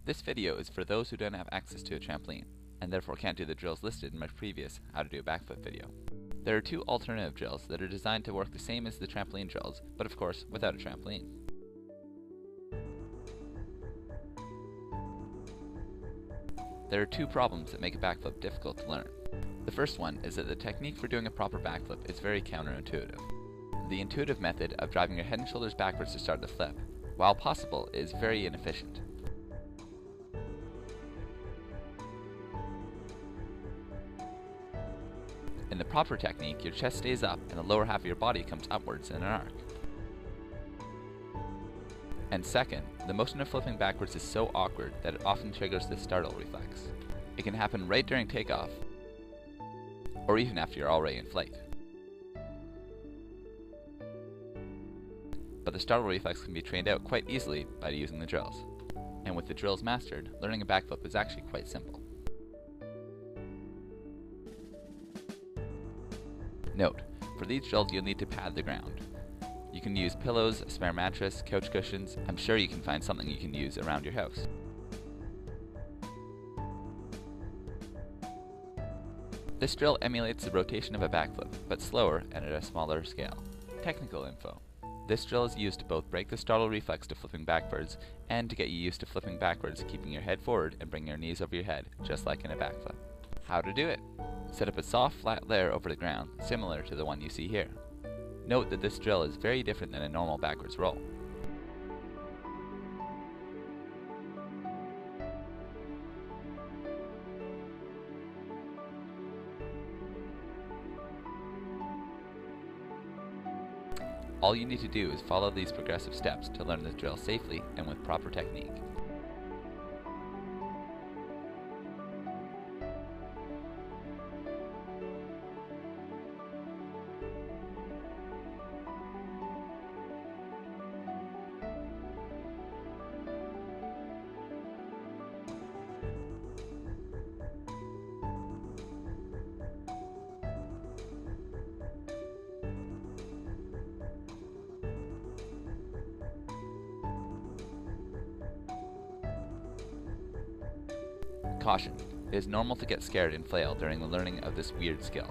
This video is for those who don't have access to a trampoline, and therefore can't do the drills listed in my previous How to Do a Backflip video. There are two alternative drills that are designed to work the same as the trampoline drills, but of course without a trampoline. There are two problems that make a backflip difficult to learn. The first one is that the technique for doing a proper backflip is very counterintuitive. The intuitive method of driving your head and shoulders backwards to start the flip, while possible, is very inefficient. In the proper technique, your chest stays up and the lower half of your body comes upwards in an arc. And second, the motion of flipping backwards is so awkward that it often triggers the startle reflex. It can happen right during takeoff, or even after you're already in flight. But the startle reflex can be trained out quite easily by using the drills. And with the drills mastered, learning a backflip is actually quite simple. Note, for these drills you'll need to pad the ground. You can use pillows, a spare mattress, couch cushions. I'm sure you can find something you can use around your house. This drill emulates the rotation of a backflip, but slower and at a smaller scale. Technical info. This drill is used to both break the startle reflex to flipping backwards, and to get you used to flipping backwards, keeping your head forward and bringing your knees over your head, just like in a backflip. How to do it. Set up a soft, flat layer over the ground, similar to the one you see here. Note that this drill is very different than a normal backwards roll. All you need to do is follow these progressive steps to learn this drill safely and with proper technique. Caution: it is normal to get scared and flail during the learning of this weird skill.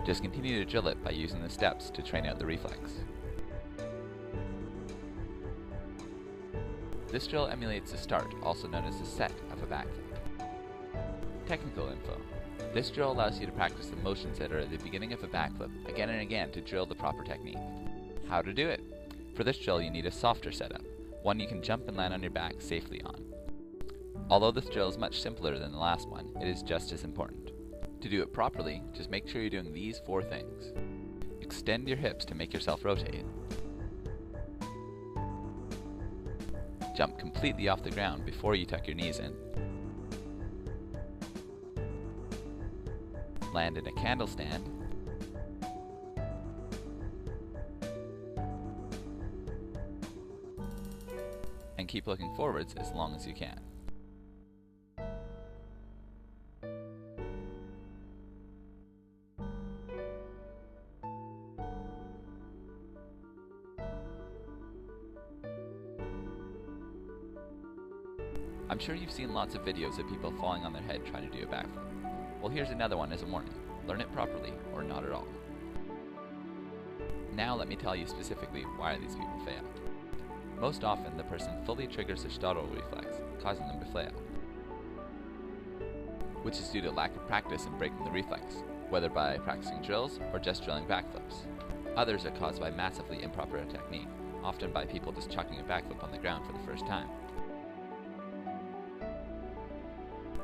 Just continue to drill it by using the steps to train out the reflex. This drill emulates the start, also known as the set, of a backflip. Technical info. This drill allows you to practice the motions that are at the beginning of a backflip again and again to drill the proper technique. How to do it. For this drill you need a softer setup, one you can jump and land on your back safely on. Although this drill is much simpler than the last one, it is just as important. To do it properly, just make sure you're doing these 4 things. Extend your hips to make yourself rotate. Jump completely off the ground before you tuck your knees in. Land in a candle stand. And keep looking forwards as long as you can. I'm sure you've seen lots of videos of people falling on their head trying to do a backflip. Well, here's another one as a warning. Learn it properly, or not at all. Now let me tell you specifically why these people fail. Most often, the person fully triggers their startle reflex, causing them to flail, which is due to lack of practice in breaking the reflex, whether by practicing drills or just drilling backflips. Others are caused by massively improper technique, often by people just chucking a backflip on the ground for the first time.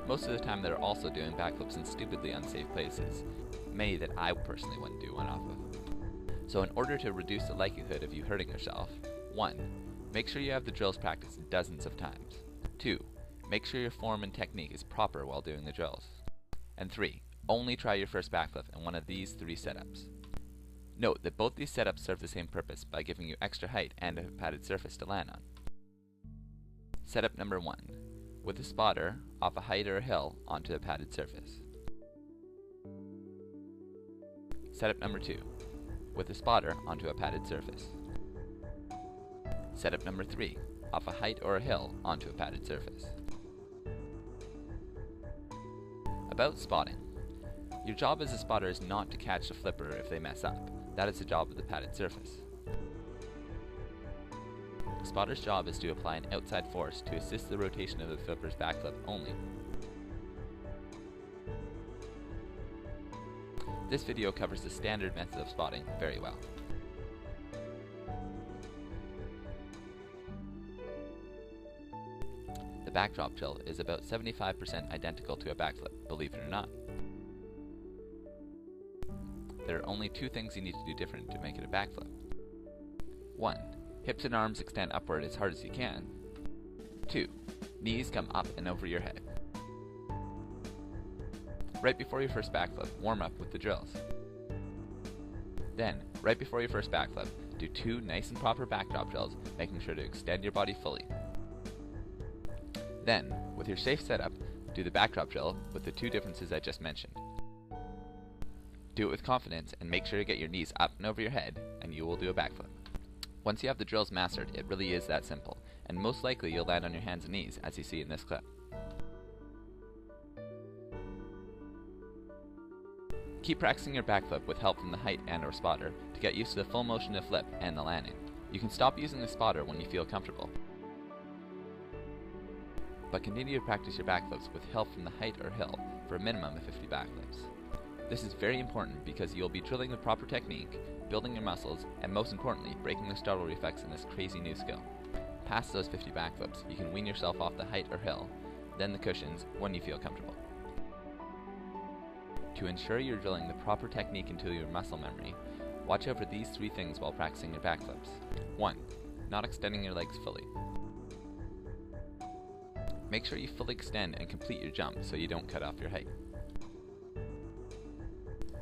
Most of the time they're also doing backflips in stupidly unsafe places, many that I personally wouldn't do one off of. So in order to reduce the likelihood of you hurting yourself, 1. Make sure you have the drills practiced dozens of times. 2. Make sure your form and technique is proper while doing the drills. And 3. Only try your first backflip in one of these 3 setups. Note that both these setups serve the same purpose by giving you extra height and a padded surface to land on. Setup number 1. With a spotter, off a height or a hill onto a padded surface. Setup number 2. With a spotter onto a padded surface. Setup number 3. Off a height or a hill onto a padded surface. About spotting. Your job as a spotter is not to catch the flipper if they mess up. That is the job of the padded surface. The spotter's job is to apply an outside force to assist the rotation of the flipper's backflip only. This video covers the standard method of spotting very well. The backdrop drill is about 75% identical to a backflip, believe it or not. There are only two things you need to do different to make it a backflip. 1. Hips and arms extend upward as hard as you can. 2. Knees come up and over your head. Right before your first backflip, warm up with the drills. Then, right before your first backflip, do 2 nice and proper backdrop drills, making sure to extend your body fully. Then, with your safe setup, do the backdrop drill with the 2 differences I just mentioned. Do it with confidence and make sure to get your knees up and over your head, and you will do a backflip. Once you have the drills mastered, it really is that simple, and most likely you'll land on your hands and knees, as you see in this clip. Keep practicing your backflip with help from the height and/or spotter to get used to the full motion of flip and the landing. You can stop using the spotter when you feel comfortable, but continue to practice your backflips with help from the height or hill for a minimum of 50 backflips. This is very important because you'll be drilling the proper technique, building your muscles, and most importantly, breaking the startle reflex in this crazy new skill. Past those 50 backflips, you can wean yourself off the height or hill, then the cushions when you feel comfortable. To ensure you're drilling the proper technique into your muscle memory, watch out for these 3 things while practicing your backflips. 1. Not extending your legs fully. Make sure you fully extend and complete your jump so you don't cut off your height.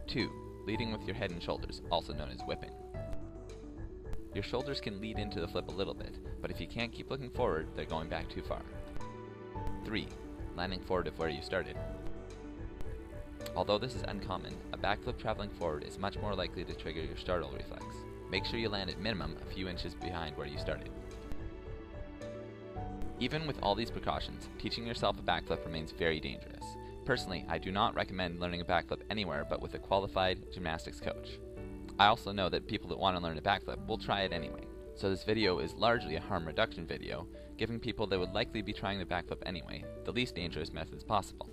2. Leading with your head and shoulders, also known as whipping. Your shoulders can lead into the flip a little bit, but if you can't keep looking forward, they're going back too far. 3. Landing forward of where you started. Although this is uncommon, a backflip traveling forward is much more likely to trigger your startle reflex. Make sure you land at minimum a few inches behind where you started. Even with all these precautions, teaching yourself a backflip remains very dangerous. Personally, I do not recommend learning a backflip anywhere but with a qualified gymnastics coach. I also know that people that want to learn a backflip will try it anyway. So this video is largely a harm reduction video, giving people that would likely be trying the backflip anyway the least dangerous methods possible.